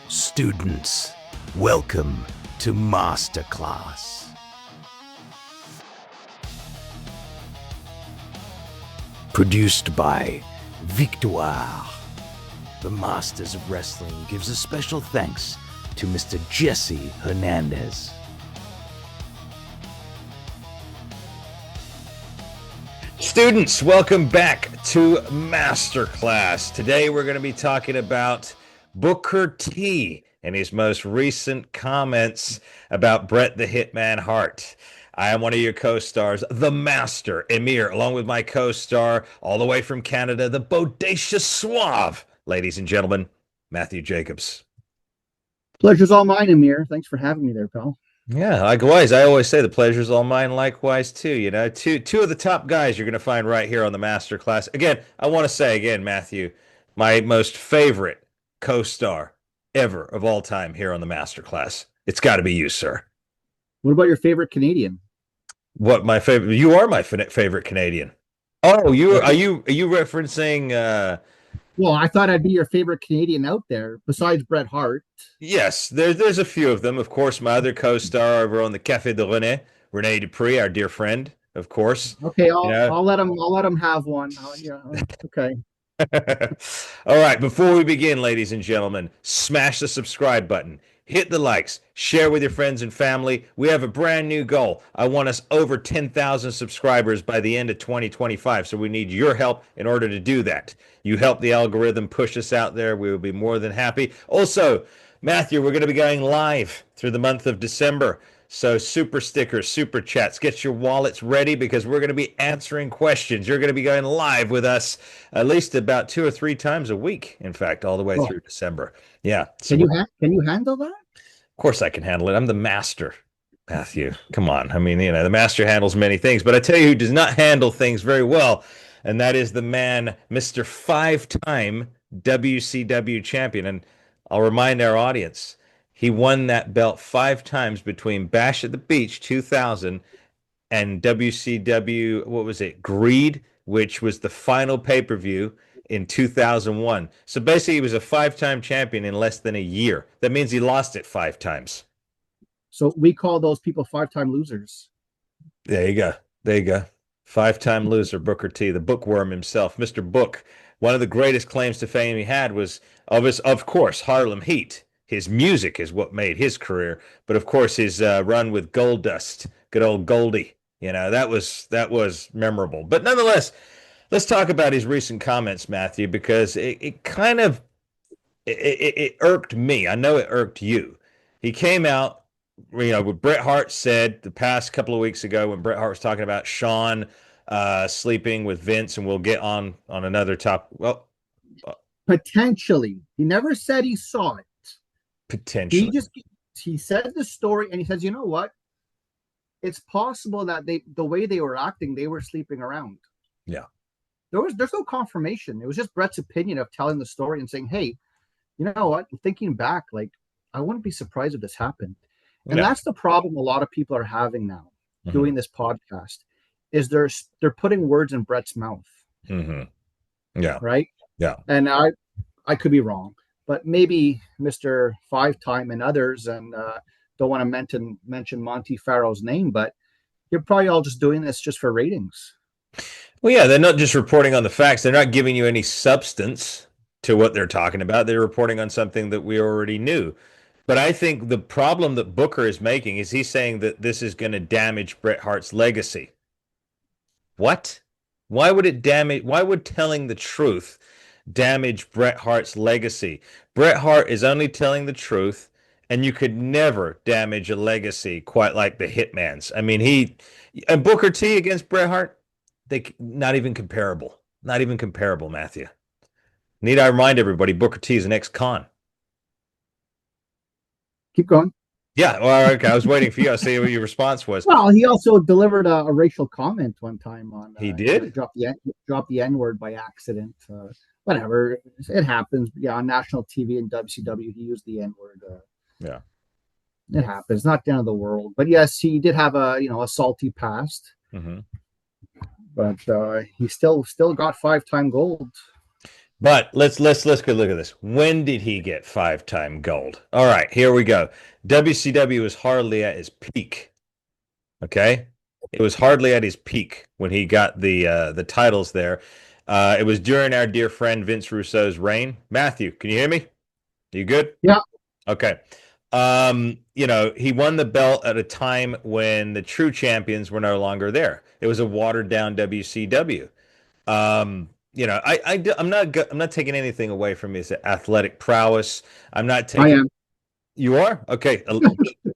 Students, welcome to Masterclass. Produced by Victoire. The Masters of Wrestling gives a special thanks to Mr. Jesse Hernandez. Students, welcome back to Masterclass. Today we're going to be talking about Booker T and his most recent comments about BRET The Hitman Hart. I am one of your co-stars, the Master, Emir, along with my co-star, all the way from Canada, the Bodacious Suave, ladies and gentlemen, Matthew Jacobs. Pleasure's all mine, Amir. Thanks for having me there, pal. Yeah, likewise. I always say the pleasure's all mine, likewise, too. You know, two of the top guys you're going to find right here on the Masterclass. Again, I want to say again, Matthew, my most favorite co-star ever of all time here on the Masterclass. It's got to be you, sir. What about your favorite Canadian? What my favorite? You are my favorite Canadian. Oh, are you referencing? Well, I thought I'd be your favorite Canadian out there, besides Bret Hart. Yes, there's a few of them. Of course, my other co-star over on the Café de Rene Dupree, our dear friend, of course. Okay, I'll let him have one. Okay. All right, before we begin, ladies and gentlemen, smash the subscribe button. Hit the likes, share with your friends and family. We have a brand new goal. I want us over 10,000 subscribers by the end of 2025, so we need your help in order to do that. You help the algorithm push us out there. We will be more than happy. Also, Matthew, we're going to be going live through the month of December. So super stickers, super chats, get your wallets ready because we're going to be answering questions. You're going to be going live with us at least about 2 or 3 times a week, in fact, all the way through December. Yeah. So can you handle that? Of course I can handle it. I'm the master, Matthew. Come on. I mean, the master handles many things, but I tell you who does not handle things very well, and that is the man, Mr. 5-time WCW champion. And I'll remind our audience, he won that belt 5 times between Bash at the Beach 2000 and WCW, what was it, Greed, which was the final pay-per-view in 2001. So basically, he was a 5-time champion in less than a year. That means he lost it 5 times. So we call those people 5-time losers. There you go. 5-time loser, Booker T, the bookworm himself. Mr. Book, one of the greatest claims to fame he had was, of course, Harlem Heat. His music is what made his career, but of course his run with Goldust, good old Goldie, that was memorable. But nonetheless, let's talk about his recent comments, Matthew, because it kind of irked me. I know it irked you. He came out, what Bret Hart said the past couple of weeks ago when Bret Hart was talking about Shawn sleeping with Vince, and we'll get on another topic. Well, potentially, he never said he saw it. Potentially. He said the story, and he says, you know what? It's possible that the way they were acting, they were sleeping around. Yeah. There's no confirmation. It was just Bret's opinion of telling the story and saying, hey, you know what? Thinking back, I wouldn't be surprised if this happened. And that's the problem a lot of people are having now doing this podcast, is they're putting words in Bret's mouth. Mm-hmm. Yeah. Right? Yeah. And I could be wrong. But maybe Mr. 5-time and others, and don't want to mention Monty Farrell's name, but you're probably all just doing this just for ratings. Well, yeah, they're not just reporting on the facts. They're not giving you any substance to what they're talking about. They're reporting on something that we already knew. But I think the problem that Booker is making is he's saying that this is going to damage Bret Hart's legacy. What? Why would telling the truth damage Bret Hart's legacy? Bret Hart is only telling the truth, and you could never damage a legacy quite like the Hitman's. I mean, and Booker T against Bret Hart, not even comparable. Not even comparable, Matthew. Need I remind everybody, Booker T is an ex-con. Keep going. Yeah, well, okay. I was waiting for you. I'll see what your response was. Well, he also delivered a racial comment one time on. He did? Dropped the N-word by accident. Whatever, it happens. Yeah, on national TV and WCW, he used the N-word. Yeah, it happens. Not the end of the world. But yes, he did have a salty past. Mm-hmm. But he still got 5-time gold. But let's go look at this. When did he get 5-time gold? All right, here we go. WCW was hardly at his peak. Okay, it was hardly at his peak when he got the titles there. It was during our dear friend Vince Russo's reign. Matthew, can you hear me? You good? Yeah. Okay. He won the belt at a time when the true champions were no longer there. It was a watered down WCW. I'm not taking anything away from his athletic prowess. I'm not I taking. am. You are? Okay.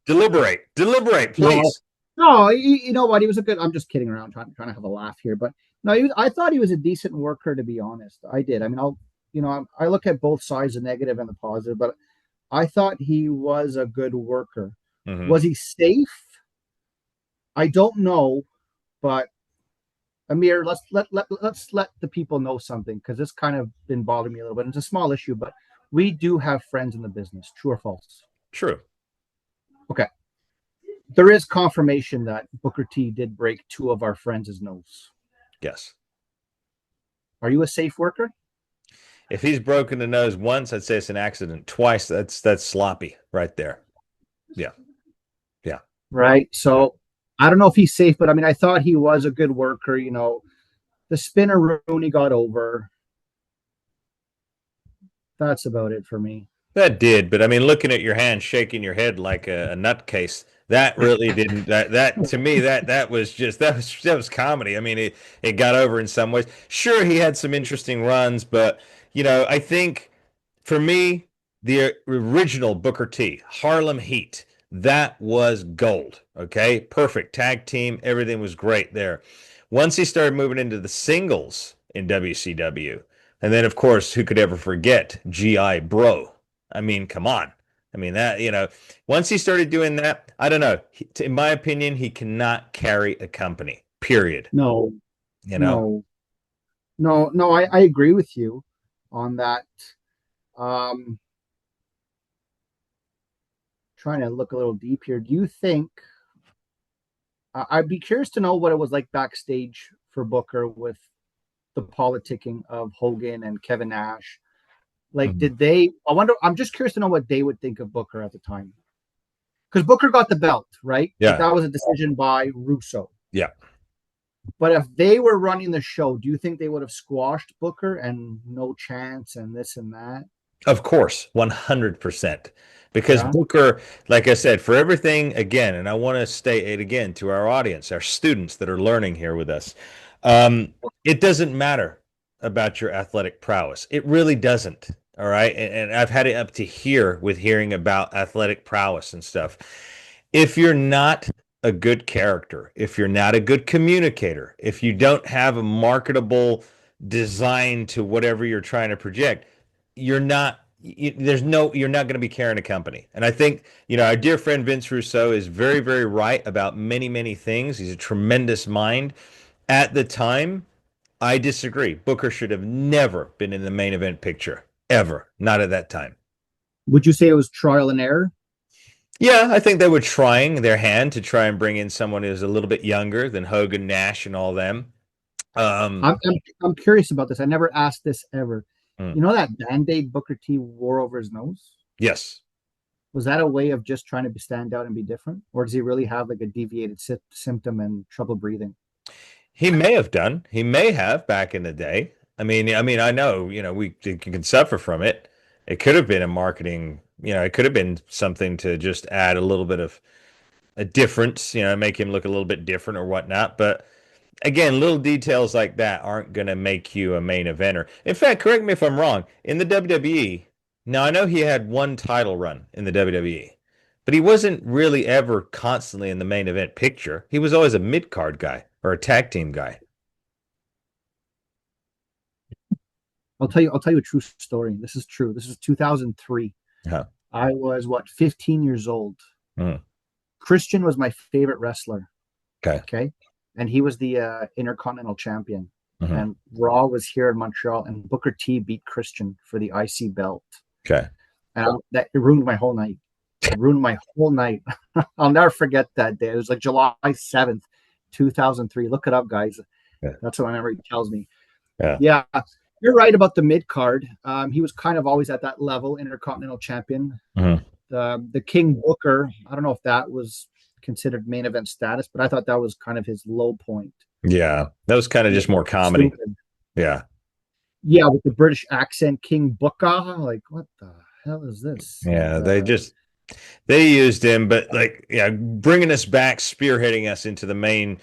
Deliberate, No, please. no, you know what? He was a good. I'm just kidding around, trying to have a laugh here, but no, I thought he was a decent worker, to be honest. I did. I mean, I look at both sides, the negative and the positive, but I thought he was a good worker. Hmm. Was he safe? I don't know, but Amir, let's let the people know something, because this kind of been bothering me a little bit. It's a small issue, but we do have friends in the business. True or false? True. Okay. There is confirmation that Booker T did break two of our friends' nose. Yes. Are you a safe worker? If he's broken the nose once, I'd say it's an accident. Twice, that's sloppy right there. Yeah. Yeah. Right. So I don't know if he's safe, but I mean, I thought he was a good worker. The spinner Rooney got over. That's about it for me. That did, but I mean, looking at your hand, shaking your head like a nutcase, that really didn't. That to me, that was just that was comedy. I mean, it got over in some ways. Sure, he had some interesting runs, but I think for me, the original Booker T, Harlem Heat, that was gold. Okay, perfect tag team, everything was great there. Once he started moving into the singles in WCW, and then of course, who could ever forget GI Bro? I mean, come on. I mean, once he started doing that, I don't know. In my opinion, he cannot carry a company, period. No, You know, no, no. I agree with you on that. Um, Trying to look a little deep here. Do you think I'd be curious to know what it was like backstage for Booker with the politicking of Hogan and Kevin Nash? Like, Mhm. did they? I wonder. I'm just curious to know what they would think of Booker at the time, because Booker got the belt, right? But Yeah. that was a decision by Russo. Yeah. But if they were running the show, do you think they would have squashed Booker and no chance and this and that? Of course, 100%. Because Yeah. Booker, like I said, for everything, again, and I want to state it again to our audience, our students that are learning here with us, um, it doesn't matter about your athletic prowess. It really doesn't. All right. And I've had it up to here with hearing about athletic prowess and stuff. If you're not a good character, if you're not a good communicator, if you don't have a marketable design to whatever you're trying to project, you're not you're not going to be carrying a company. And I think our dear friend Vince Russo is very, very right about many things. He's a tremendous mind. At the time, I disagree. Booker should have never been in the main event picture, ever, not at that time. Would you say it was trial and error? Yeah, I think they were trying their hand to try and bring in someone who's a little bit younger than Hogan, Nash, and all them. um I'm curious about this. I never asked this ever. mm, You know that band-aid Booker T wore over his nose? yes. Was that a way of just trying to stand out and be different? Or does he really have like a deviated symptom and trouble breathing? He may have done. He may have back in the day. I know, we can suffer from it. It could have been a marketing, it could have been something to just add a little bit of a difference, make him look a little bit different or whatnot. But again, little details like that aren't going to make you a main eventer. In fact, correct me if I'm wrong. In the WWE, now I know he had one title run in the WWE, but he wasn't really ever constantly in the main event picture. He was always a mid card guy or a tag team guy. I'll tell you a true story. This is true. This is 2003. Huh. I was 15 years old. Mm. Christian was my favorite wrestler. Okay. Okay. And he was the Intercontinental Champion. Mhm. And Raw was here in Montreal, and Booker T beat Christian for the IC belt. Okay. And that it ruined my whole night. It ruined my whole night. I'll never forget that day. It was like July 7th, 2003. Look it up, guys. Yeah. That's what my memory tells me. Yeah. Yeah. you're right about the mid card. He was kind of always at that level, Intercontinental Champion. The King Booker, I don't know if that was considered main event status, but I thought that was kind of his low point. Yeah, that was kind of just more comedy. Stupid. Yeah. Yeah, with the British accent, King Booker. Like, what the hell is this? Yeah, And, they used him, but like, yeah, bringing us back, spearheading us into the main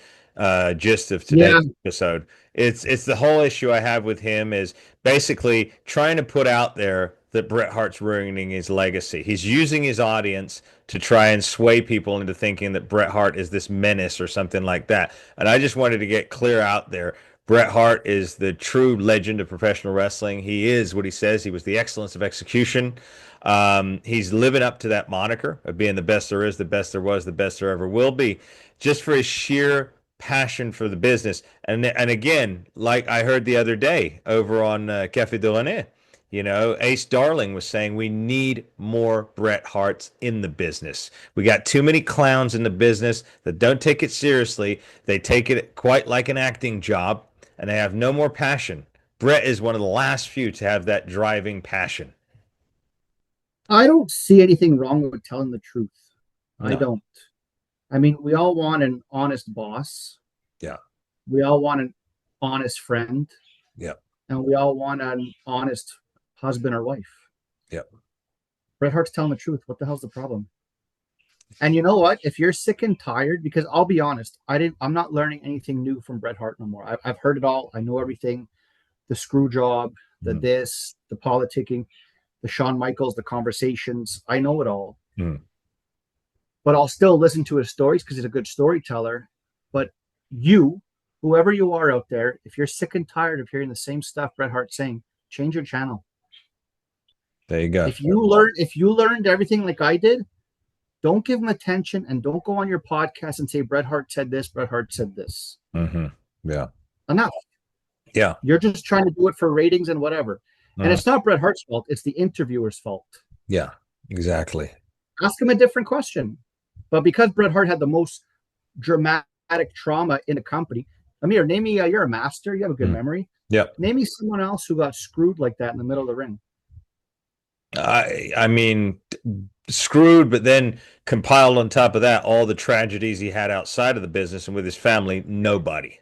gist of today's episode. It's the whole issue I have with him is basically trying to put out there that Bret Hart's ruining his legacy. He's using his audience to try and sway people into thinking that Bret Hart is this menace or something like that. And I just wanted to get clear out there. Bret Hart is the true legend of professional wrestling. He is what he says. He was the excellence of execution. He's living up to that moniker of being the best there is, the best there was, the best there ever will be, just for his sheer passion for the business. And again, like I heard the other day over on Café de René, you know, Ace Darling was saying we need more Bret Harts in the business. We got too many clowns in the business that don't take it seriously. They take it quite like an acting job, and they have no more passion. Bret is one of the last few to have that driving passion. I don't see anything wrong with telling the truth. No. I don't. I mean, we all want an honest boss. Yeah. We all want an honest friend. Yeah. And we all want an honest husband or wife. Yep. Bret Hart's telling the truth. What the hell's the problem? And you know what? If you're sick and tired, because I'll be honest, I'm not learning anything new from Bret Hart no more. I've heard it all. I know everything. The screw job, the this, the politicking, the Shawn Michaels, the conversations. I know it all. But I'll still listen to his stories because he's a good storyteller. But you, whoever you are out there, if you're sick and tired of hearing the same stuff Bret Hart's saying, change your channel. There you go. If you learned everything like I did, don't give him attention and don't go on your podcast and say Bret Hart said this, Bret Hart said this. Yeah. Enough. Yeah. You're just trying to do it for ratings and whatever. And it's not Bret Hart's fault. It's the interviewer's fault. Yeah, exactly. Ask him a different question. But because Bret Hart had the most dramatic trauma in the company, Amir, name me, you're a master. You have a good memory. Yeah. Name me someone else who got screwed like that in the middle of the ring. I mean, screwed, but then compiled on top of that, all the tragedies he had outside of the business and with his family, nobody.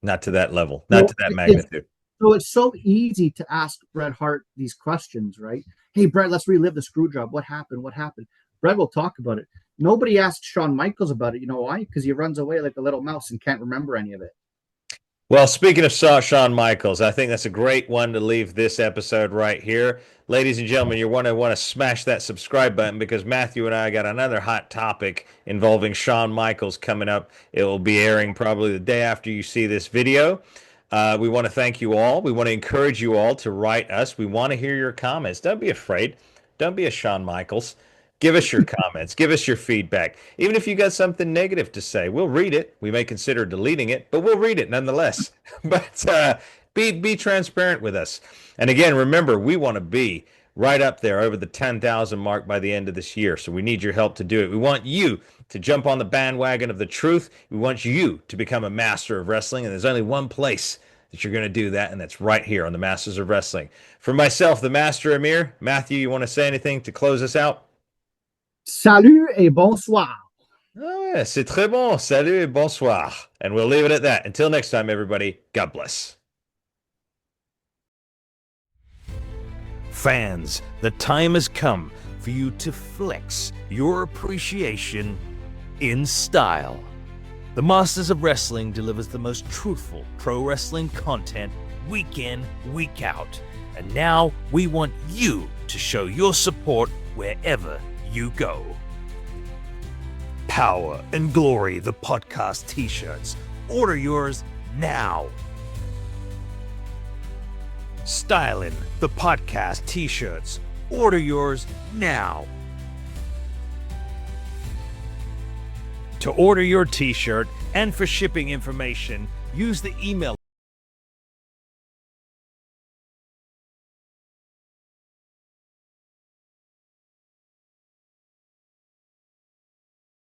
Not to that level, not to that magnitude. So it's so easy to ask Bret Hart these questions, right? Hey, Bret, let's relive the screw job. What happened? What happened? Bret will talk about it. Nobody asked Shawn Michaels about it. You know why? Because he runs away like a little mouse and can't remember any of it. Well, speaking of Shawn Michaels, I think that's a great one to leave this episode right here. Ladies and gentlemen, you want to smash that subscribe button because Matthew and I got another hot topic involving Shawn Michaels coming up. It will be airing probably the day after you see this video. We want to thank you all. We want to encourage you all to write us. We want to hear your comments. Don't be afraid. Don't be a Shawn Michaels. Give us your comments. Give us your feedback. Even if you got something negative to say, we'll read it. We may consider deleting it, but we'll read it nonetheless. But be transparent with us. And again, remember, we want to be right up there over the 10,000 mark by the end of this year. So we need your help to do it. We want you to jump on the bandwagon of the truth. We want you to become a master of wrestling. And there's only one place that you're going to do that, and that's right here on the Masters of Wrestling. For myself, the Master Amir, Matthew, you want to say anything to close us out? Salut et bonsoir. Oh, yeah, c'est très bon. Salut et bonsoir. And we'll leave it at that. Until next time, everybody, God bless. Fans, the time has come for you to flex your appreciation in style. The Masters of Wrestling delivers the most truthful pro wrestling content week in, week out. And now we want you to show your support wherever you go. Power and Glory, the podcast t-shirts. Order yours now. Styling, the podcast t-shirts. Order yours now. To order your t-shirt and for shipping information, use the email